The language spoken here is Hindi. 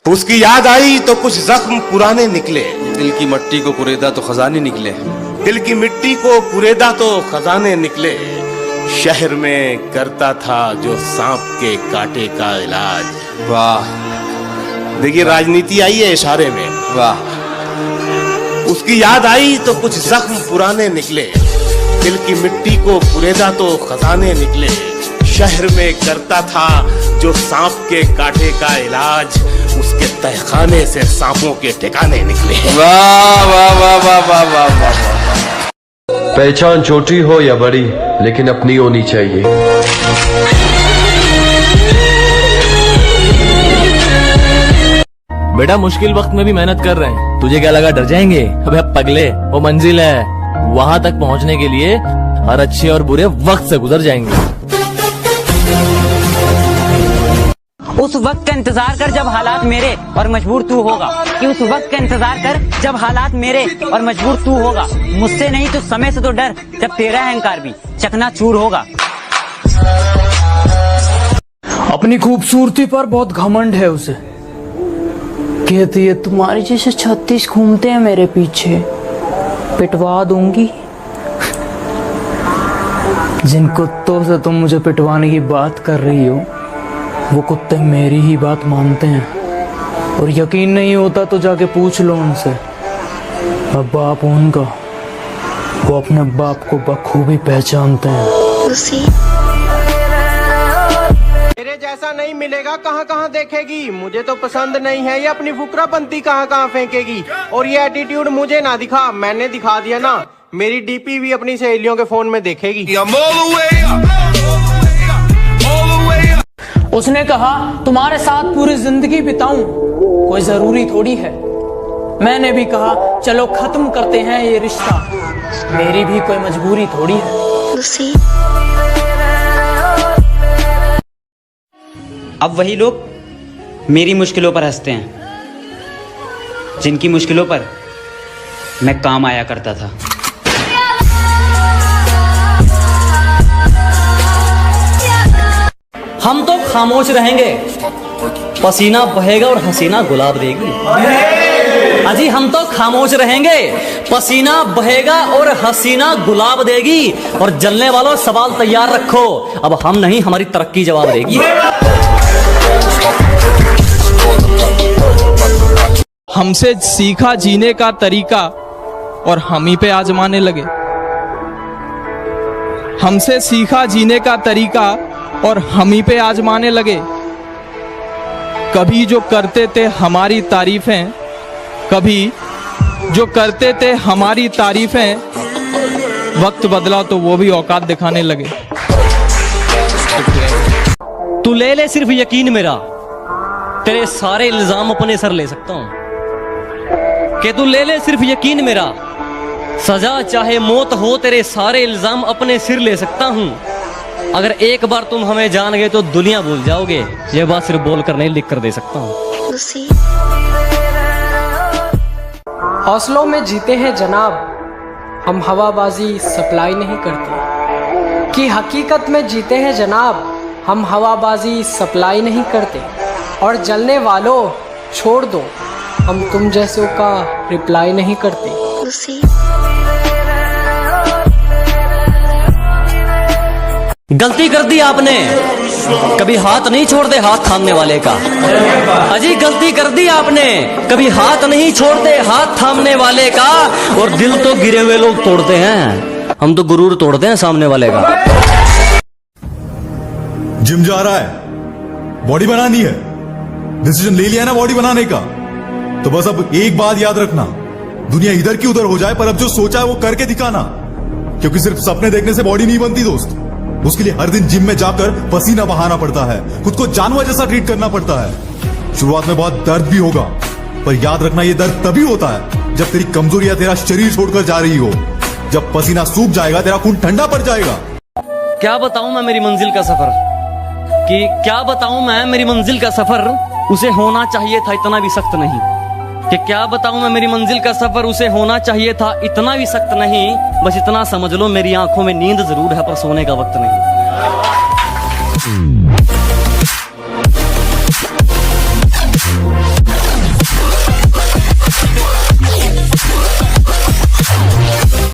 उसकी याद आई तो कुछ जख्म पुराने निकले, दिल की मिट्टी को कुरेदा तो खजाने निकले। दिल की मिट्टी को कुरेदा तो खजाने निकले। शहर में करता था जो सांप के कांटे का इलाज। वाह, देखिए राजनीति आई है इशारे में। वाह। उसकी याद आई तो कुछ जख्म पुराने निकले, दिल की मिट्टी को कुरेदा तो खजाने निकले। शहर में करता था जो सांप के कांटे का इलाज, उसके तहखाने से सांपों के ठिकाने निकले। वाह वाह वाह वाह वाह वाह वाह। पहचान छोटी हो या बड़ी, लेकिन अपनी होनी चाहिए। बेटा मुश्किल वक्त में भी मेहनत कर रहे हैं, तुझे क्या लगा डर जाएंगे? अबे पगले, वो मंजिल है, वहां तक पहुंचने के लिए हर अच्छे और बुरे वक्त से गुजर जाएंगे। उस वक्त का इंतजार कर जब हालात मेरे और मजबूर तू होगा, कि उस वक्त का इंतजार कर जब हालात मेरे और मजबूर तू होगा। मुझसे नहीं तो समय से तो डर, जब तेरा अहंकार भी चकनाचूर होगा। अपनी खूबसूरती पर बहुत घमंड है उसे, कहती है तुम्हारे जैसे 36 घूमते हैं मेरे पीछे, पिटवा दूंगी। जिन कुत्तों से तुम मुझे पिटवाने की बात कर रही हो, वो कुत्ते मेरी ही बात मानते हैं। और यकीन नहीं होता तो जाके पूछ लो उनसे। अब बाप उनका, वो अपने बाप को बखूबी पहचानते हैं। मेरे जैसा नहीं मिलेगा कहाँ कहाँ देखेगी, मुझे तो पसंद नहीं है ये अपनी फुकरापंती कहाँ कहाँ फेंकेगी। और ये एटीट्यूड मुझे ना दिखा, मैंने दिखा दिया ना, मेरी डीपी भी अपनी सहेलियों के फोन में देखेगी। उसने कहा तुम्हारे साथ पूरी जिंदगी बिताऊं, कोई जरूरी थोड़ी है। मैंने भी कहा चलो खत्म करते हैं ये रिश्ता, मेरी भी कोई मजबूरी थोड़ी है। अब वही लोग मेरी मुश्किलों पर हंसते हैं, जिनकी मुश्किलों पर मैं काम आया करता था। हम तो खामोश रहेंगे, पसीना बहेगा और हसीना गुलाब देगी। अजी हम तो खामोश रहेंगे, पसीना बहेगा और हसीना गुलाब देगी। और जलने वालों सवाल तैयार रखो, अब हम नहीं हमारी तरक्की जवाब देगी। हमसे सीखा जीने का तरीका और हम ही पे आजमाने लगे। हमसे सीखा जीने का तरीका और हम ही पे आजमाने लगे। कभी जो करते थे हमारी तारीफें, कभी जो करते थे हमारी तारीफें, वक्त बदला तो वो भी औकात दिखाने लगे। तू ले ले सिर्फ यकीन मेरा, तेरे सारे इल्जाम अपने सर ले सकता हूं। कि तू ले ले सिर्फ यकीन मेरा, सजा चाहे मौत हो तेरे सारे इल्जाम अपने सिर ले सकता हूं। अगर एक बार तुम हमें जान गए तो दुनिया भूल जाओगे, ये बात सिर्फ बोल कर नहीं लिख कर दे सकता हूं। हौसलों में जीते हैं जनाब, हम हवाबाजी सप्लाई नहीं करते। कि हकीकत में जीते हैं जनाब, हम हवाबाजी सप्लाई नहीं करते। और जलने वालों छोड़ दो, हम तुम जैसों का रिप्लाई नहीं करते। गलती कर दी आपने, कभी हाथ नहीं छोड़ते हाथ थामने वाले का। अजी गलती कर दी आपने, कभी हाथ नहीं छोड़ते हाथ थामने वाले का। और दिल तो गिरे हुए लोग तोड़ते हैं, हम तो गुरूर तोड़ते हैं सामने वाले का। जिम जा रहा है, बॉडी बनानी है, डिसीजन ले लिया है ना बॉडी बनाने का, तो बस अब एक बात याद रखना, दुनिया इधर की उधर हो जाए पर अब जो सोचा है वो करके दिखाना। क्योंकि सिर्फ सपने देखने से बॉडी नहीं बनती दोस्त, उसके लिए हर दिन जिम में जाकर पसीना बहाना पड़ता है, खुद को जानवर जैसा ट्रीट करना पड़ता है। शुरुआत में बहुत दर्द भी होगा, पर याद रखना ये दर्द तभी होता है जब तेरी कमजोरियां तेरा शरीर छोड़कर जा रही हो। जब पसीना सूख जाएगा, तेरा खून ठंडा पड़ जाएगा। क्या बताऊं मैं मेरी मंजिल का सफर, कि क्या बताऊं मैं मेरी मंजिल का सफर, उसे होना चाहिए था इतना भी सख्त नहीं। कि क्या बताऊं मैं मेरी मंजिल का सफर, उसे होना चाहिए था इतना भी सख्त नहीं। बस इतना समझ लो मेरी आंखों में नींद जरूर है पर सोने का वक्त नहीं।